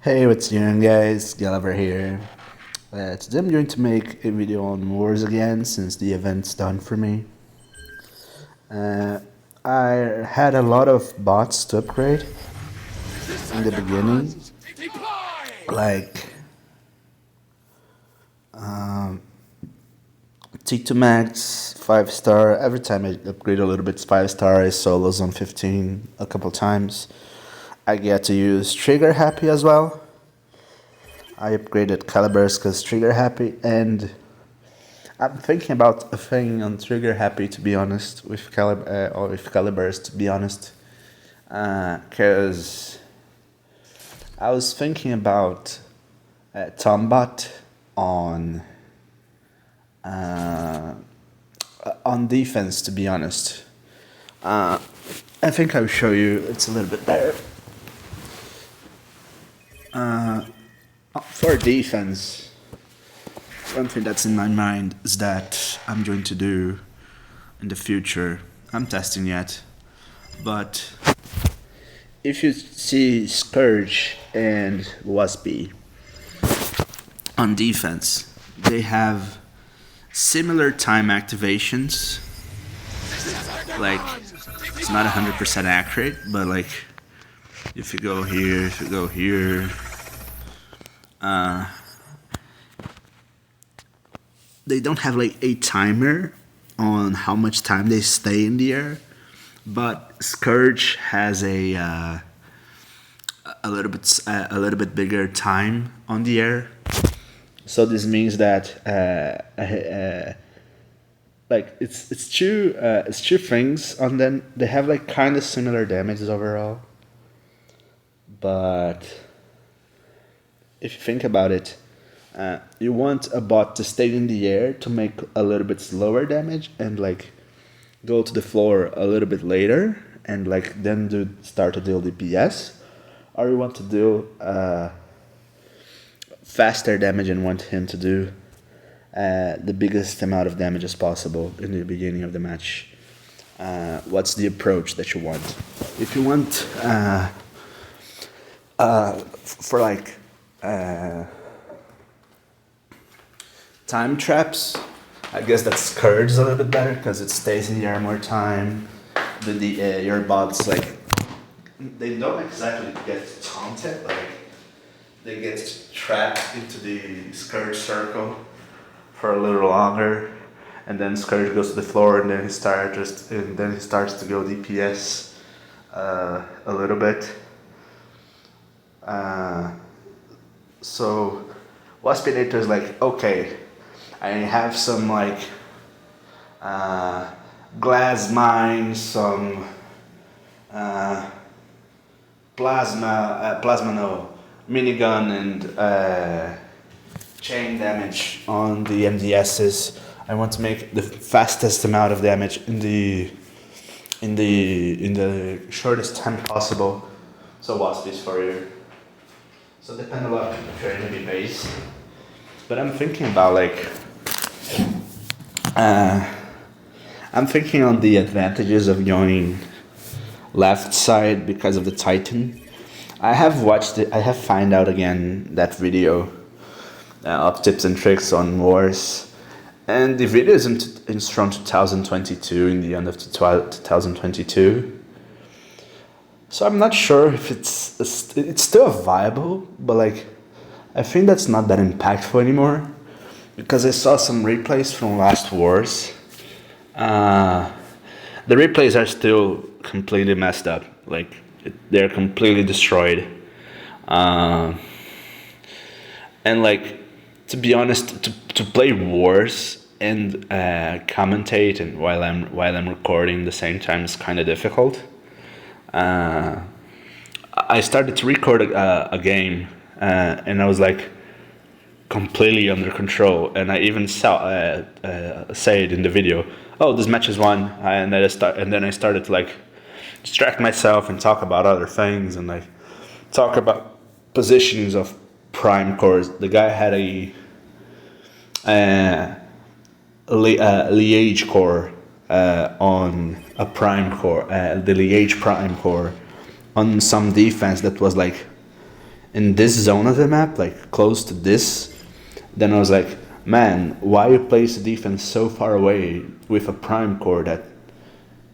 Hey, what's going on, guys? Gulliver here. Today I'm going to make a video on wars again since the event's done for me. Uh, I had a lot of bots to upgrade in the beginning, like T2 Max, 5 star. Every time I upgrade a little bit, 5 star. I solos on 15 a couple times. I get to use Trigger Happy as well. I upgraded Calibers because Trigger Happy, and I'm thinking about a thing on Trigger Happy, to be honest, with Calibers, to be honest, because I was thinking about Tombot on defense, to be honest. I think I'll show you. It's a little bit better. For defense, one thing that's in my mind is that I'm going to do in the future. I'm testing yet, but if you see Scourge and Wasp on defense, they have similar time activations. Like, it's not 100% accurate, but like, if you go here, they don't have like a timer on how much time they stay in the air, but Scourge has a little bit bigger time on the air. So this means that like it's two things, and then they have like kind of similar damages overall. But if you think about it, you want a bot to stay in the air to make a little bit slower damage and like go to the floor a little bit later and like then start to deal DPS, or you want to do faster damage and want him to do the biggest amount of damage as possible in the beginning of the match. What's the approach that you want? If you want for like time traps, I guess that Scourge is a little bit better because it stays in the air more time. Then your bots, like, they don't exactly get taunted, like they get trapped into the Scourge circle for a little longer, and then Scourge goes to the floor, and then he starts to go DPS a little bit. So Waspinator is like, okay, I have some like glass mine, some plasma minigun, and chain damage on the MDSs. I want to make the fastest amount of damage in the shortest time possible. So Wasp is for you. So depend a lot if you're enemy base. But I'm thinking about like I'm thinking on the advantages of going left side because of the Titan. I have watched it. I have found out again that video of tips and tricks on wars, and the video is from 2022, in the end of 2022. So I'm not sure if it's still viable, but like I think that's not that impactful anymore, because I saw some replays from last wars. The replays are still completely messed up. Like they're completely destroyed. And like, to be honest, to play wars and commentate and while I'm recording the same time is kind of difficult. I started to record a game, and I was like completely under control, and I even say it in the video. Oh, this match is won, and then I started to like distract myself and talk about other things and like talk about positions of prime cores. The guy had a Liège core on a prime core, the Liège prime core on some defense that was like in this zone of the map, like close to this, then I was like, man, why you place the defense so far away with a prime core that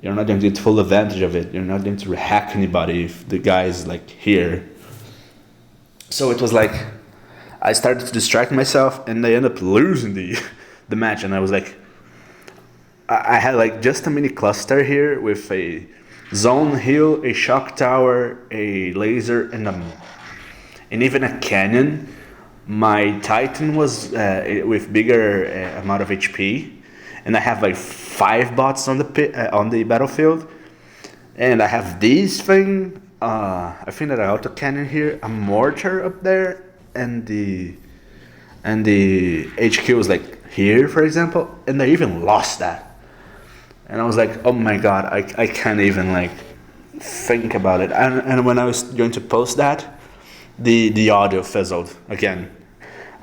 you're not going to get full advantage of it. You're not going to hack anybody if the guy is like here. So it was like, I started to distract myself and I ended up losing the match. And I was like, I had like just a mini cluster here with a zone heal, a shock tower, a laser, and even a cannon. My Titan was with bigger amount of HP, and I have like 5 bots on the battlefield, and I have this thing. I think that I auto cannon here, a mortar up there, and the HQ was like here, for example, and I even lost that. And I was like, oh my god, I can't even like think about it. And when I was going to post that, the audio fizzled again.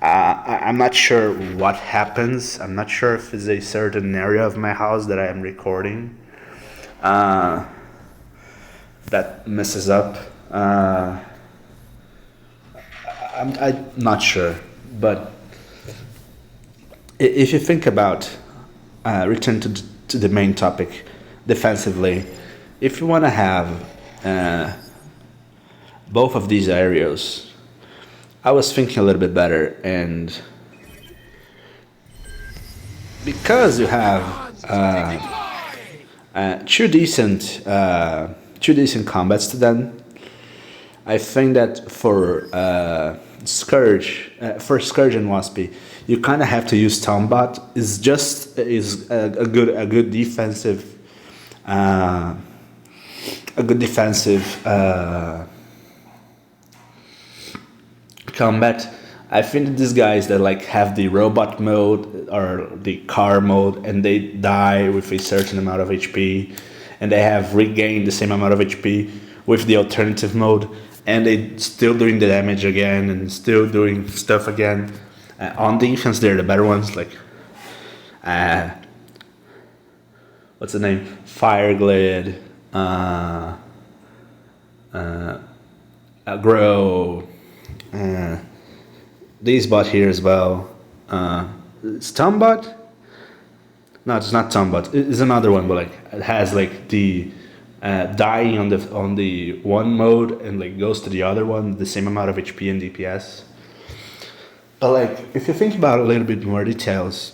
I'm not sure what happens. I'm not sure if it's a certain area of my house that I am recording that messes up. I'm not sure. But if you think about, return to the main topic, defensively, if you want to have both of these areas, I was thinking a little bit better, and because you have two decent combats to them, I think that for Scourge and Waspy, you kind of have to use Tombot. Is a good defensive combat. I think that these guys that like have the robot mode or the car mode and they die with a certain amount of HP, and they have regained the same amount of HP with the alternative mode, and they still doing the damage again and still doing stuff again. On defense, they're the better ones. Like, what's the name? Fireglade, Grow. These bot here as well. It's Tombot? No, it's not Tombot. It's another one, but like it has like the dying on the one mode and like goes to the other one, the same amount of HP and DPS. But like if you think about a little bit more details,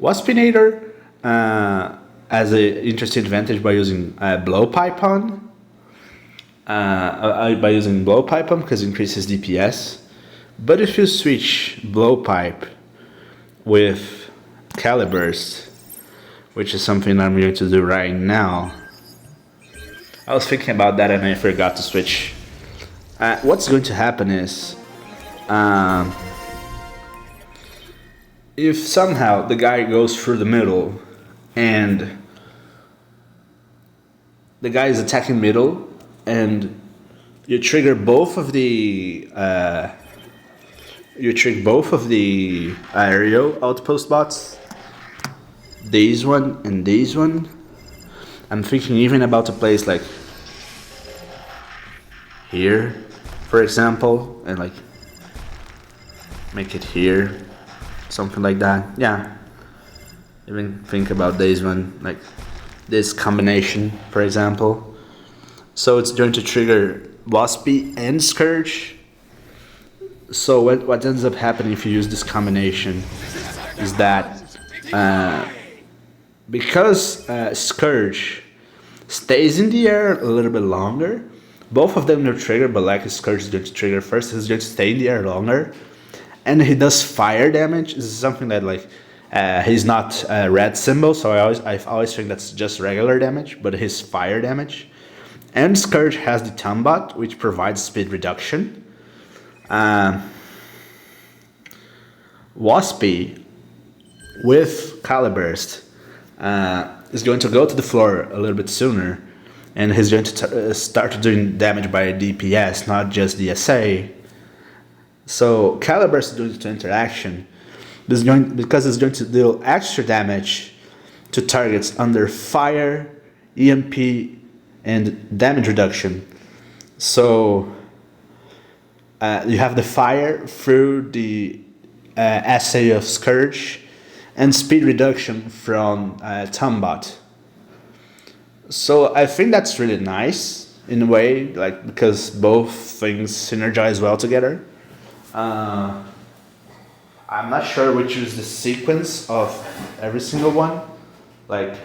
Waspinator has an interesting advantage by using Blowpipe on. By using Blowpipe on because it increases DPS. But if you switch Blowpipe with Caliburst, which is something I'm going to do right now, I was thinking about that and I forgot to switch. What's going to happen is, if somehow the guy goes through the middle and the guy is attacking middle, and you trigger both of the aerial outpost bots, this one and this one. I'm thinking even about a place like here, for example, and like make it here, something like that. Yeah, even think about this one, like this combination, for example. So it's going to trigger Waspy and Scourge. So what ends up happening if you use this combination is that because Scourge stays in the air a little bit longer, both of them are triggered, but like Scourge is going to trigger first, he's going to stay in the air longer, and he does fire damage. This is something that like he's not a red symbol, so I always think that's just regular damage, but his fire damage. And Scourge has the Tombot, which provides speed reduction. Waspy with Caliburst is going to go to the floor a little bit sooner, and he's going to start doing damage by DPS, not just DSA. So Caliburst is doing the interaction because it's going to deal extra damage to targets under fire, EMP, and damage reduction. So you have the fire through the assay of Scourge and speed reduction from Tombot. So I think that's really nice in a way, like because both things synergize well together. I'm not sure which is the sequence of every single one, like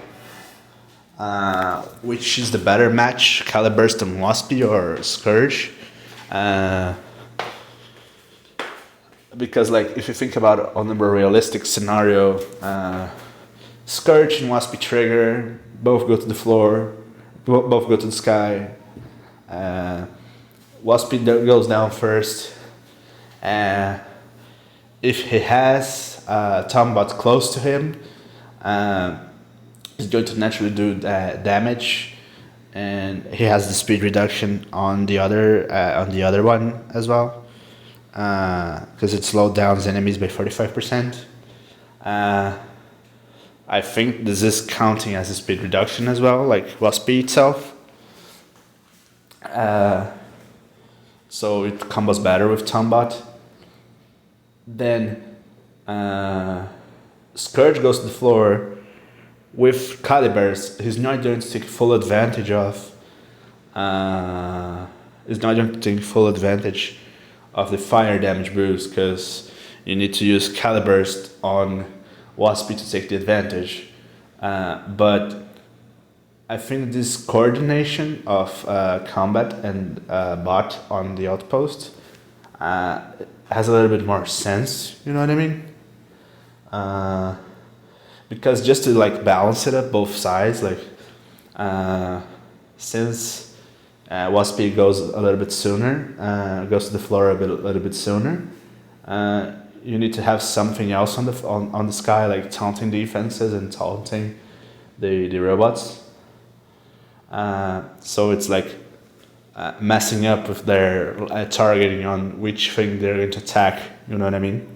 which is the better match, Caliburst and Waspy or Scourge. Because like if you think about it on a more realistic scenario, Scourge and Waspy trigger, both go to the floor, both go to the sky. Waspy goes down first. If he has Tombot close to him, he's going to naturally do damage, and he has the speed reduction on the other one as well, because it slowed down his enemies by 45%. I think this is counting as a speed reduction as well, like Waspy itself. So it combos better with Tombot. Then Scourge goes to the floor with Caliburst. He's not going to take full advantage of. He's not going to take full advantage of the fire damage boost because you need to use Caliburst on Waspy to take the advantage. But I think this coordination of combat and bot on the outpost has a little bit more sense, you know what I mean? Because just to like balance it up both sides, like since Waspy goes a little bit sooner, goes to the floor a little bit sooner, you need to have something else on the sky, like taunting defenses and taunting the robots. So it's like messing up with their targeting on which thing they're going to attack. You know what I mean?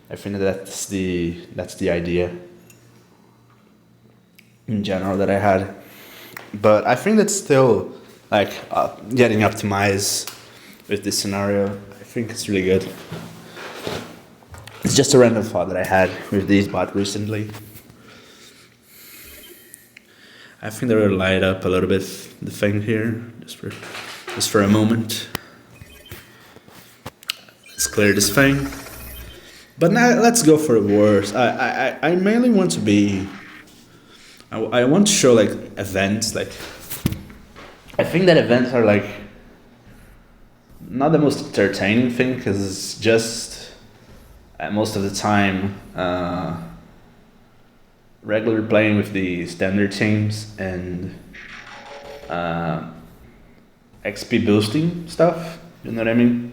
I think that's the idea in general that I had, but I think that's still like getting optimized with this scenario. I think it's really good. It's just a random thought that I had with these bots recently. I think they will light up a little bit the thing here, just for a moment. Let's clear this thing. But now let's go for wars. I mainly want to be. I want to show like events. Like I think that events are like not the most entertaining thing because it's just most of the time. Regular playing with the standard teams and XP boosting stuff, you know what I mean?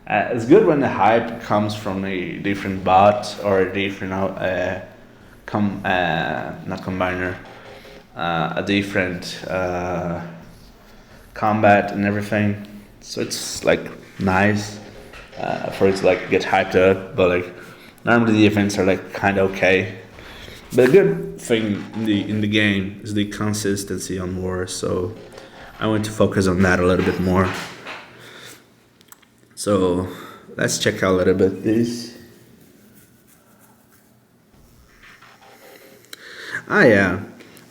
It's good when the hype comes from a different bot or a different not combiner, a different combat and everything. So it's like nice for it to like get hyped up, but like normally the events are like kind of okay. But a good thing in the game is the consistency on war, so I want to focus on that a little bit more. So let's check out a little bit this. Yeah,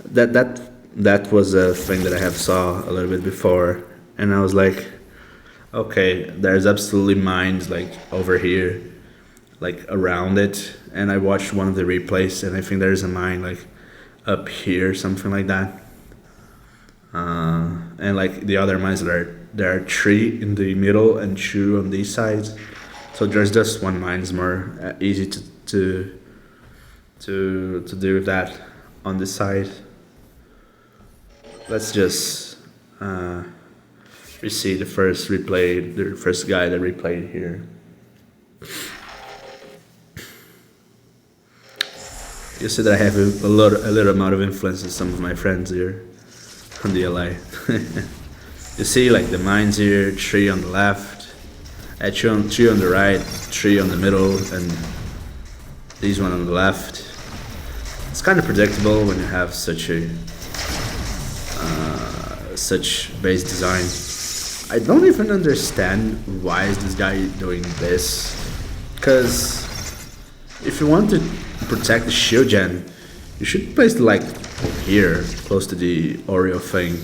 that was a thing that I have saw a little bit before, and I was like, okay, there's absolutely mines like over here, like around it. And I watched one of the replays, and I think there's a mine like up here, something like that. And like the other mines, there are 3 in the middle and 2 on these sides. So there's just one mine. It's more easy to do with that on this side. Let's just see the first replay, the first guy that replayed here. You see that I have a little amount of influence on some of my friends here on the LI. You see like the mines here, 3 on the left, 2 on the right, 3 on the middle, and these one on the left. It's kind of predictable when you have such base design. I don't even understand why is this guy doing this. Because if you want to protect the shield gen, you should place it like here, close to the Oreo thing.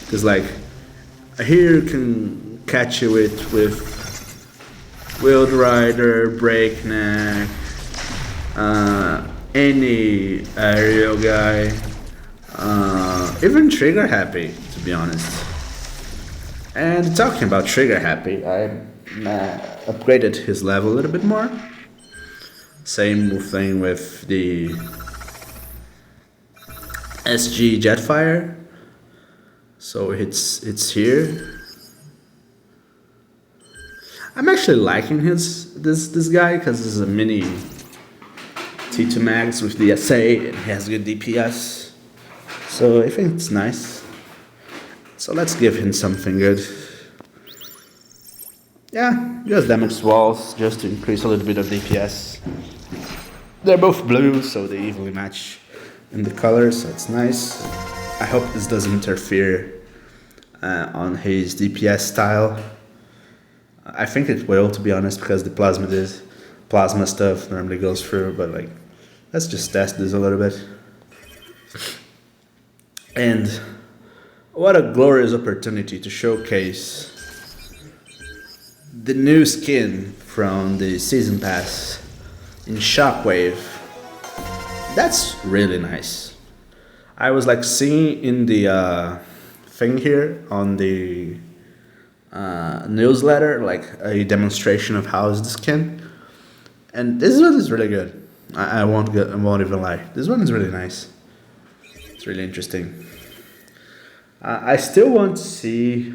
Because like here you can catch you with Wheeled Rider, Breakneck, any aerial guy, even Trigger Happy, to be honest. And talking about Trigger Happy, I upgraded his level a little bit more. Same thing with the SG Jetfire. So it's here. I'm actually liking this guy because this is a mini T2 Max with the SA and he has good DPS. So I think it's nice. So let's give him something good. Yeah, just damage walls just to increase a little bit of DPS. They're both blue, so they evenly match in the colors, so it's nice. I hope this doesn't interfere on his DPS style. I think it will, to be honest, because the plasma stuff normally goes through, but like, let's just test this a little bit. And what a glorious opportunity to showcase the new skin from the Season Pass in Shockwave. That's really nice. I was like seeing in the thing here on the newsletter, like a demonstration of how is the skin, and this one is really good. I won't even lie. This one is really nice. It's really interesting. I still want to see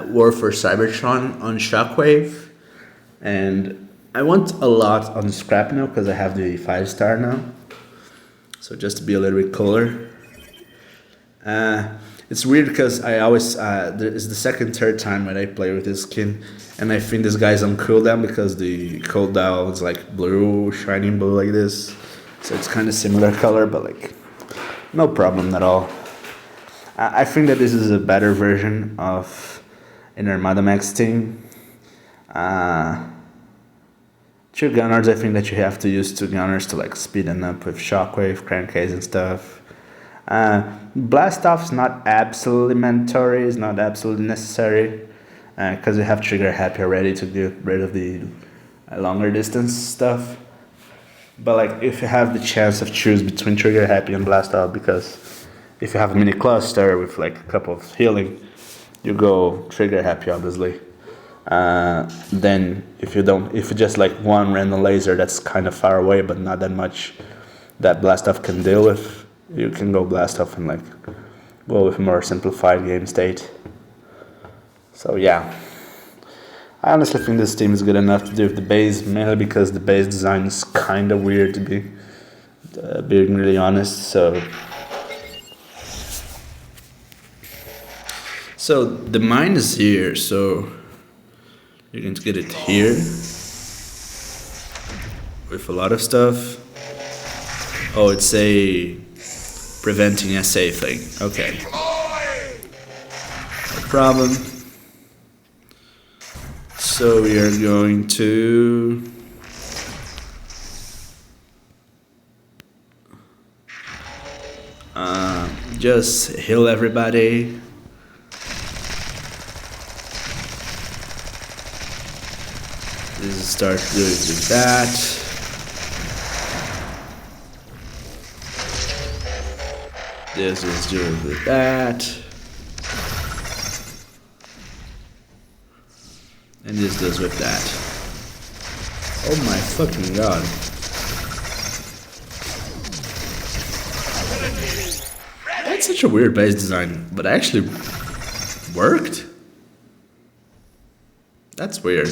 War for Cybertron on Shockwave, and I want a lot on Scrap now because I have the 5-star now. So just to be a little bit cooler. It's weird because I always it's the third time when I play with this skin, and I think this guy's on cooldown because the cooldown is like blue, shining blue like this. So it's kind of similar color, but like no problem at all. I think that this is a better version of an Armada Max team. 2 Gunners, I think that you have to use 2 Gunners to like speed them up with Shockwave, Crankcase and stuff. Blast Off's not absolutely mandatory, it's not absolutely necessary, because you have Trigger Happy already to get rid of the longer distance stuff. But like if you have the chance of choose between Trigger Happy and Blast Off, because if you have a mini cluster with like a couple of healing, you go Trigger Happy obviously. Then if you just like one random laser that's kind of far away but not that much that Blast Off can deal with, you can go Blast Off and like go with a more simplified game state. So yeah, I honestly think this team is good enough to do with the base, mainly because the base design is kind of weird to be being really honest. So the mine is here, so you're going to get it here with a lot of stuff. Oh, it's a preventing SA thing. Okay. No problem. So we are going to just heal everybody. This is start doing that. This is doing with that. And this does with that. Oh my fucking god. That's such a weird base design, but actually worked? That's weird.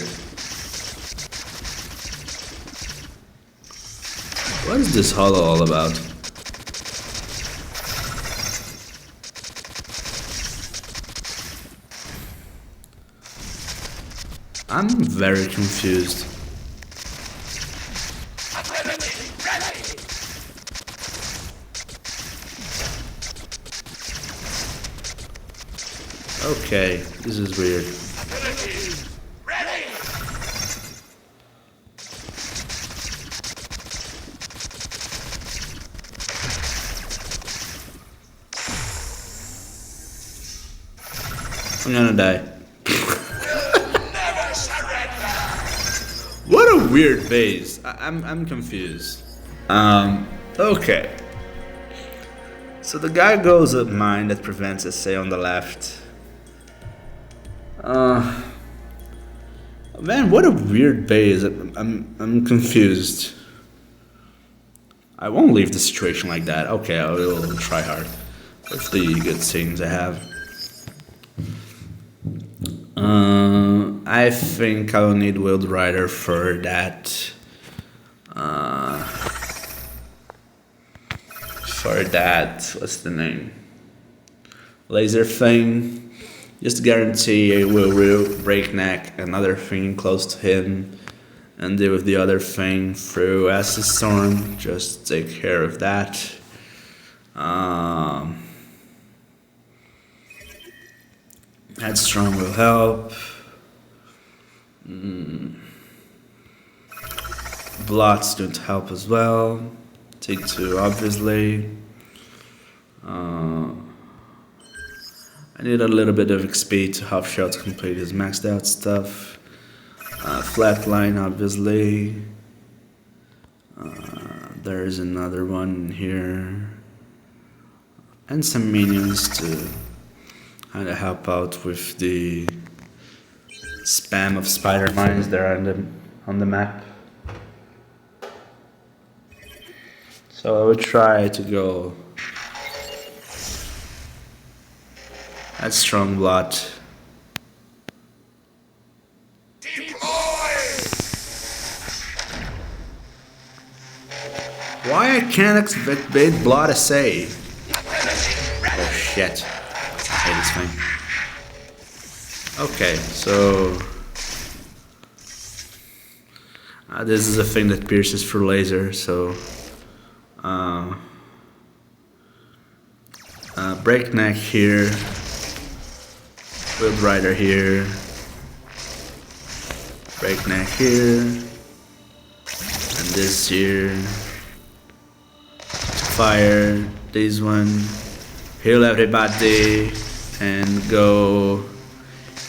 What is this hollow all about? I'm very confused. Okay, this is weird. I'm gonna die. What a weird base. I'm confused. Okay. So the guy goes up mine that prevents SA on the left. Man, what a weird base. I'm confused. I won't leave the situation like that. Okay, I will try hard. That's the good things I have. I think I'll need Wild Rider for that. What's the name? Laser thing. Just to guarantee I will breakneck another thing close to him and deal with the other thing through Acid Storm. Just take care of that. Headstrong will help. Blots don't help as well. Take 2, obviously. I need a little bit of XP to help Shell to complete his maxed out stuff. Flatline, obviously. There's another one here. And some minions to kind of help out with the spam of spider mines there on the map. So I would try to go at strong blot. Why I can't activate blot SA? Oh shit. I hate this thing. Okay, so this is a thing that pierces for laser, so breakneck here, Wild Rider here, breakneck here, and this here, fire, this one, heal everybody, and go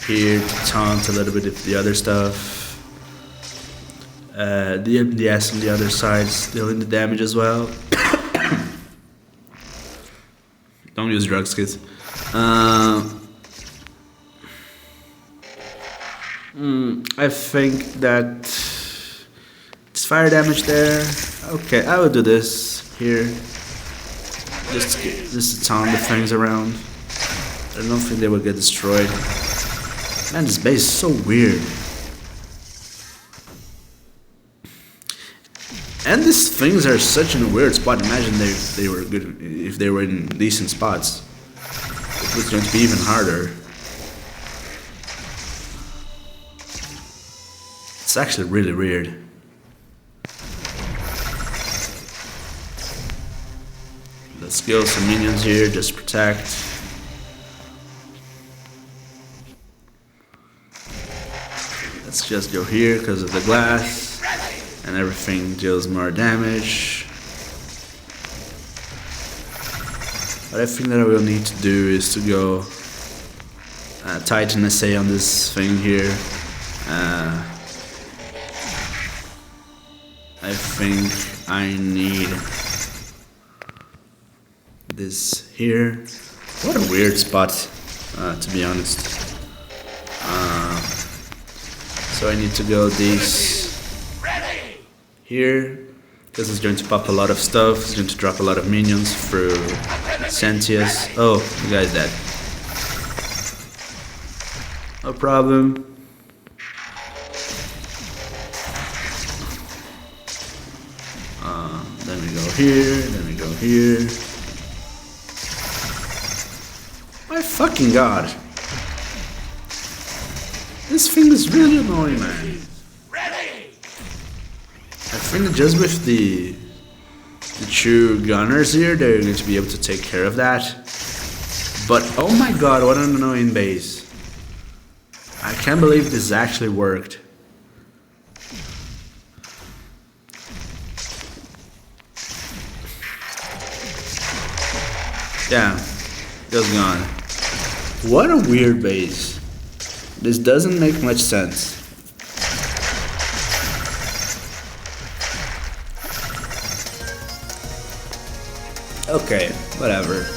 here to taunt a little bit of the other stuff. The MDS on the other side is dealing the damage as well. Don't use drugs, kids. I think that it's fire damage there. Okay, I will do this here. Just to taunt the things around. I don't think they will get destroyed. Man, this base is so weird. And these things are such in a weird spot. Imagine they were good if they were in decent spots. It was going to be even harder. It's actually really weird. Let's kill some minions here, just protect. Let's just go here because of the glass. And everything deals more damage. What I think that I will need to do is to go Titan SA on this thing here. I think I need this here. What a weird spot, to be honest. So I need to go these here, because it's going to pop a lot of stuff. It's going to drop a lot of minions through Sentius. Oh, the guy's dead. No problem. Then we go here, then we go here. My fucking god. This thing is really annoying, man. I think that just with the true gunners here, they're going to be able to take care of that. But oh my god, what an annoying base. I can't believe this actually worked. Yeah, just gone. What a weird base. This doesn't make much sense. Okay, whatever.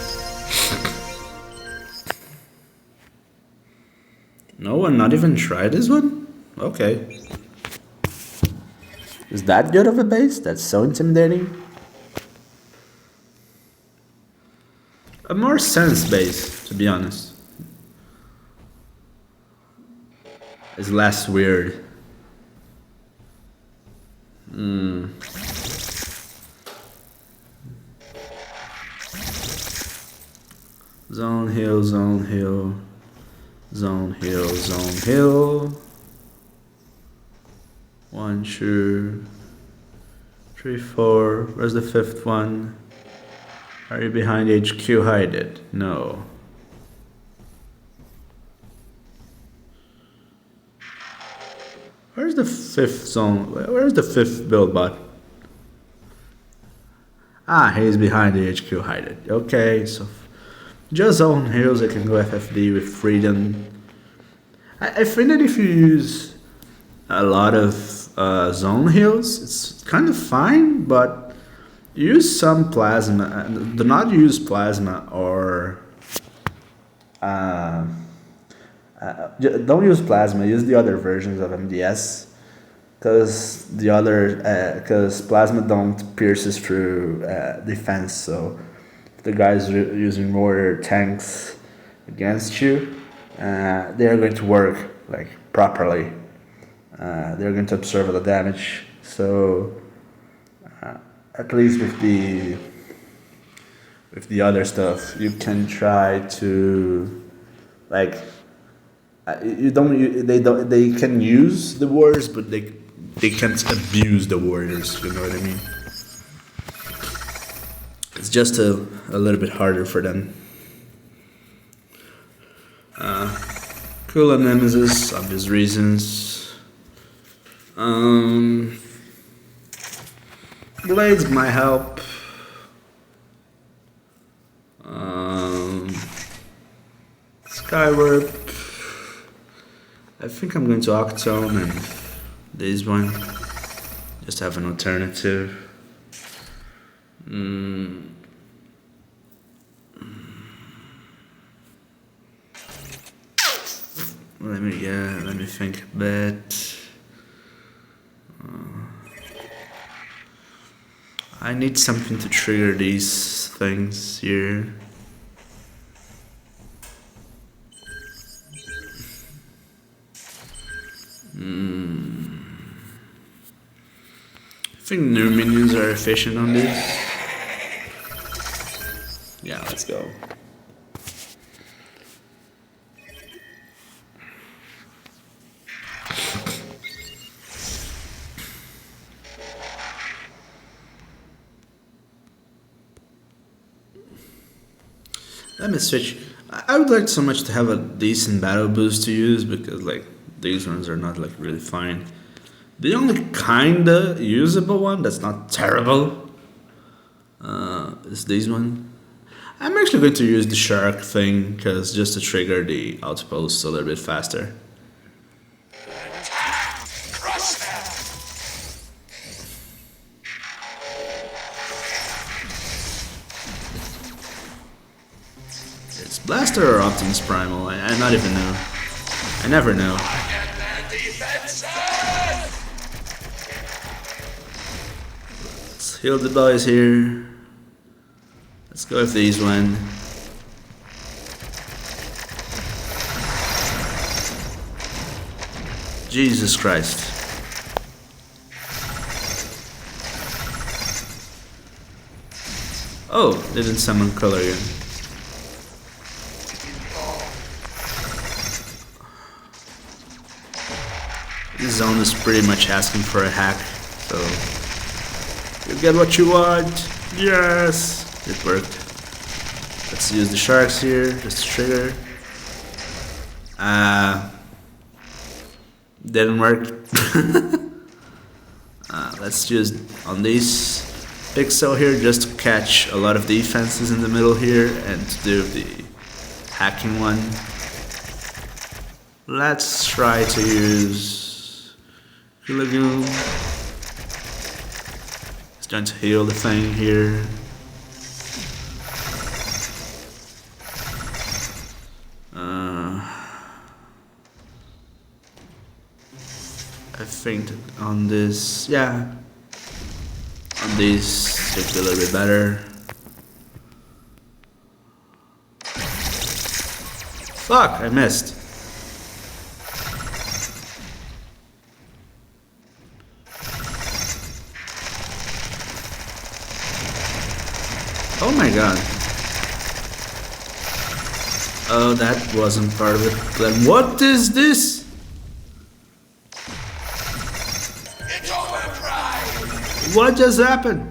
No one not even tried this one? Okay. Is that good of a base? That's so intimidating. A more sense base, to be honest. It's less weird. Zone hill, zone hill. Zone hill, zone hill. 1, 2, 3, 4. Where's the 5th one? Are you behind HQ? Hide it. No. Where's the 5th zone? Where's the 5th build bot? Ah, he's behind the HQ. Hide it. Okay, so just zone hills, I can go FFD with freedom. I think that if you use a lot of zone hills, it's kind of fine, but use some plasma. Do not use plasma or don't use plasma. Use the other versions of MDS, because plasma don't pierces through defense. So if the guys are using more tanks against you, they are going to work like properly. They're going to absorb the damage. So at least with the other stuff, you can try to like they can use the warriors, but they can't abuse the warriors. You know what I mean? It's just a little bit harder for them. Cool Nemesis, obvious reasons. Blades might help. Skyward. I think I'm going to Octone and this one. Just have an alternative. Let me think a bit. I need something to trigger these things here. I think new minions are efficient on this. Yeah, let's go. Let me switch. I would like so much to have a decent battle boost to use, because like these ones are not like really fine. The only kinda usable one that's not terrible is this one. I'm actually going to use the shark thing, because just to trigger the outpost a little bit faster. It's Blaster or Optimus Primal? I not even know. I never know. Let's heal the boys here. Let's go with these one. Jesus Christ. Oh, didn't summon color again. This zone is pretty much asking for a hack, so you get what you want. Yes, it worked. Let's use the sharks here, just to trigger. Didn't work. Let's use on this pixel here just to catch a lot of defenses in the middle here and to do the hacking one. Let's try to use Lagoon. It's going to heal the thing here. I think on this, yeah, on this should be a little bit better. Fuck, I missed. Oh my god. Oh, that wasn't part of it. Then what is this? What just happened?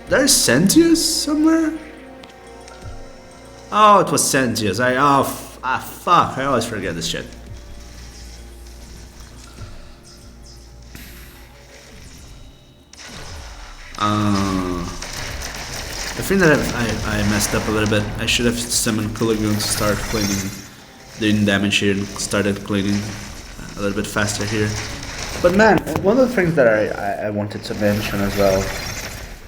There's Sentius somewhere? Oh, it was Sentius. Fuck, I always forget this shit. I think that I messed up a little bit. I should have summoned Kulagoon to start cleaning, doing damage here and started cleaning a little bit faster here. But man, one of the things that I wanted to mention as well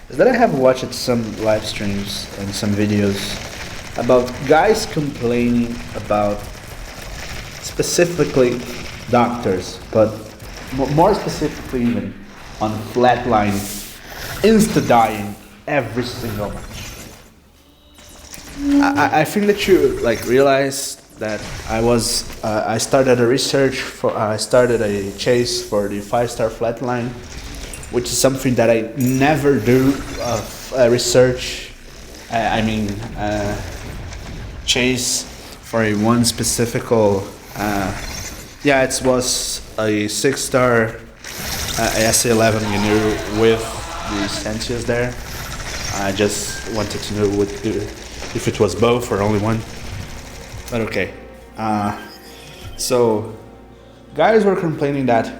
is that I have watched some live streams and some videos about guys complaining about specifically doctors, but more specifically even on flatline insta-dying every single match. I think that you like realize that I started a research for I started a chase for the 5-star flatline, which is something that I never do research. Chase for a one specific. Yeah, it was a 6-star SA11 with the Sentius there. I just wanted to know if it was both or only one. But okay. So guys were complaining that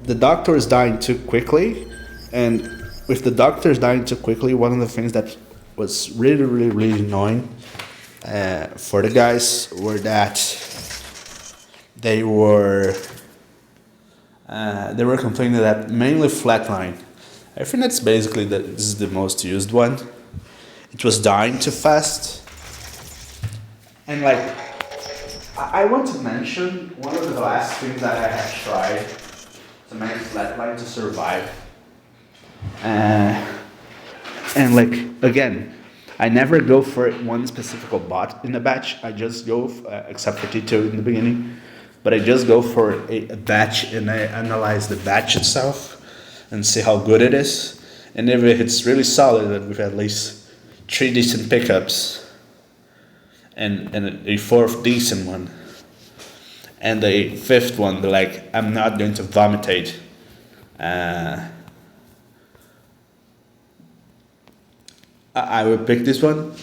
the doctor is dying too quickly, and with the doctors dying too quickly, one of the things that was really annoying for the guys were that they were complaining that mainly flatline. I think that's basically this is the most used one. It was dying too fast. And like, I want to mention one of the last things that I had tried to make flatline to survive. And like, again, I never go for one specific bot in the batch. I just go, except for T2 in the beginning, but I just go for a batch and I analyze the batch itself and see how good it is. And if it's really solid, then with at least 3 decent pickups and a 4th decent one and a 5th one, like, I'm not going to vomitate. I will pick this one.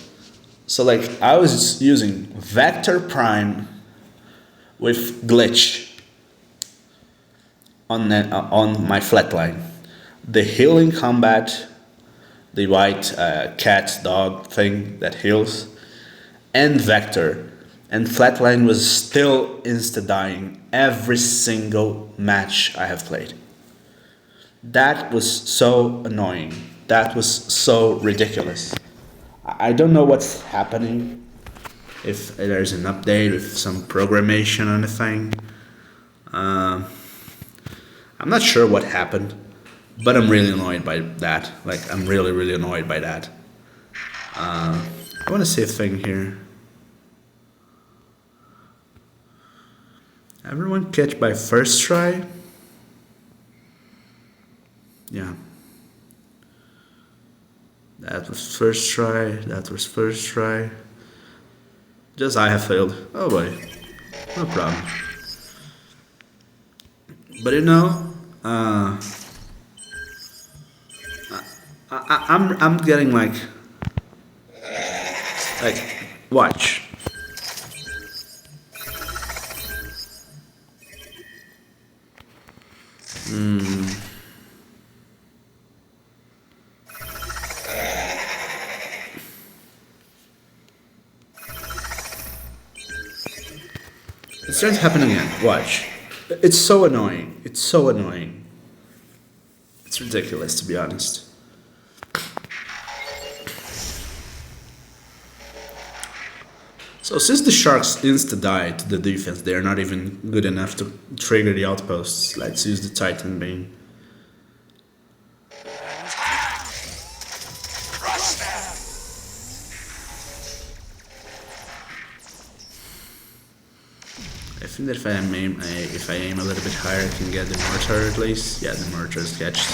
So like, I was using Vector Prime with Glitch on my flatline. The healing combat, the white cat dog thing that heals, and Vector. And flatline was still insta-dying every single match I have played. That was so annoying. That was so ridiculous. I don't know what's happening, if there's an update with some programmation on the thing. I'm not sure what happened, but I'm really annoyed by that. Like, I'm really annoyed by that. I want to see a thing here. Everyone catch by first try? Yeah. That was first try, that was first try. Just I have failed. Oh boy. No problem. But you know, I'm getting like watch. It's starting to happen again. Watch. It's so annoying. It's so annoying. It's ridiculous, to be honest. So since the Sharks insta-die to the defense, they are not even good enough to trigger the outposts. Let's use the Titan Beam. I think that if I aim a little bit higher, I can get the mortar at least. Yeah, the mortar is catched.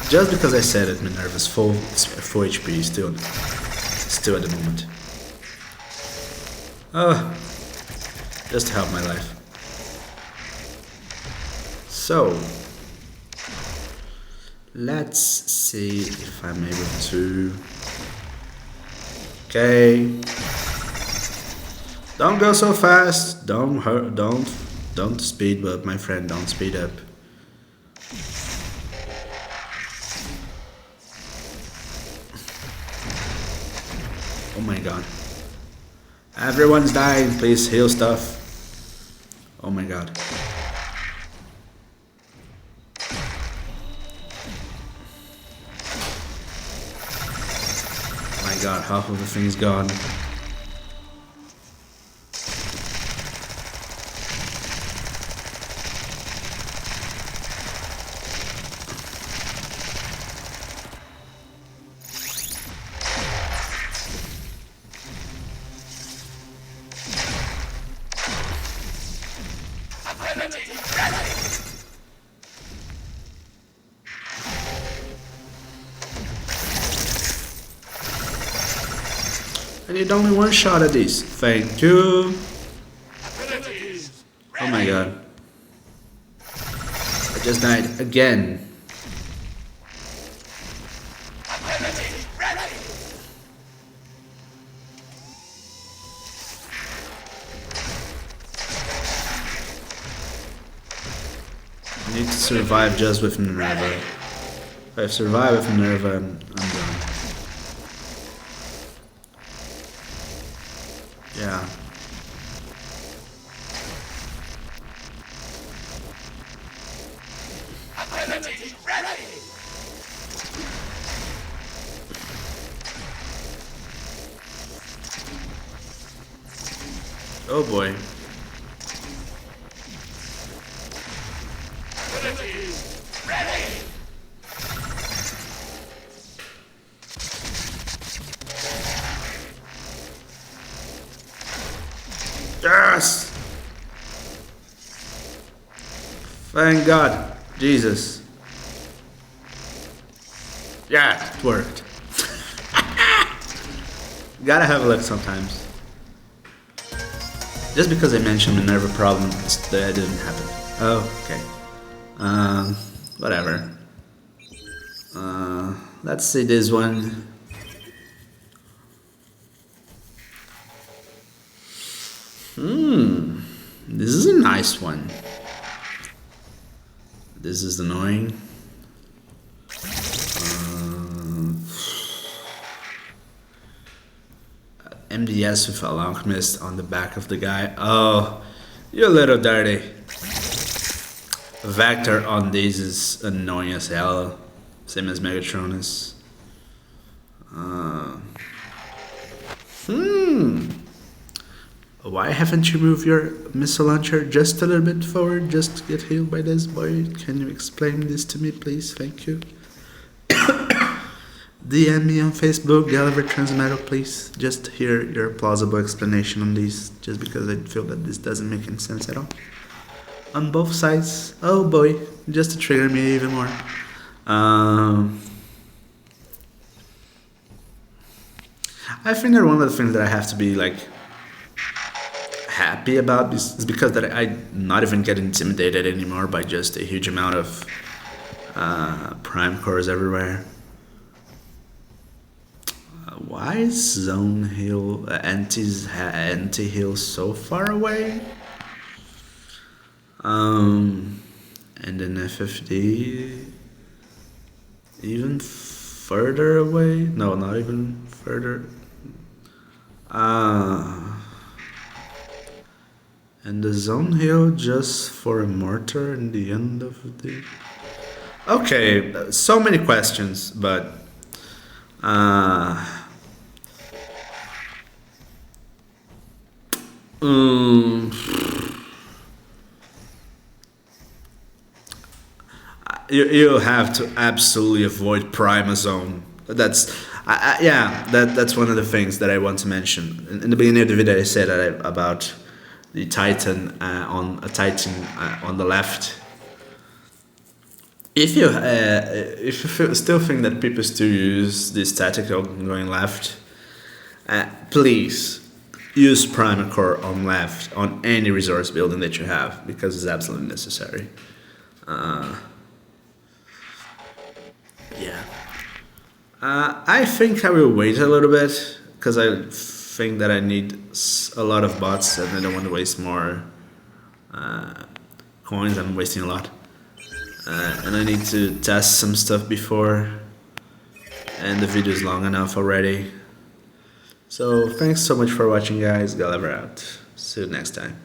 Just because I said it, Minerva's full HP still at the moment. Oh, just to help my life. So, let's see if I'm able to. Okay. Don't go so fast. Don't hurt. Don't speed up, my friend. Don't speed up. Oh my god. Everyone's dying. Please heal stuff. Oh my god. Oh my god, half of the thing's gone. I need only one shot at these. Thank you. Oh my god. I just died again. I need to survive just with Minerva. If I survive with Minerva, I'm done. Yeah. Oh boy. Yes! Thank God. Jesus. Yeah, it worked. Gotta have a luck sometimes. Just because I mentioned Minerva problem, that didn't happen. Oh, okay. Whatever. Let's see this one. This is a nice one. This is annoying. MDS with a alchemist on the back of the guy. Oh, you're a little dirty. Vector on these is annoying as hell. Same as Megatronus. Why haven't you moved your missile launcher just a little bit forward just to get healed by this boy? Can you explain this to me, please? Thank you. DM me on Facebook, Gulliver Transmetal, please. Just hear your plausible explanation on these, just because I feel that this doesn't make any sense at all. On both sides. Oh boy, just to trigger me even more. I think that one of the things that I have to be like happy about is because that I not even get intimidated anymore by just a huge amount of prime cores everywhere. Why is zone hill anti hill so far away? And then FFD even further away? No, not even further. And the zone hill just for a mortar in the end of the. Okay, so many questions, but you have to absolutely avoid Prima Zone. That's one of the things that I want to mention. In the beginning of the video, I said about the Titan on a Titan on the left. If you still think that people still use this tactical going left, please use Primer Core on left on any resource building that you have, because it's absolutely necessary. I think I will wait a little bit, because I think that I need a lot of bots and I don't want to waste more coins. I'm wasting a lot. And I need to test some stuff before, and the video is long enough already. So thanks so much for watching, guys. Gulliver out. See you next time.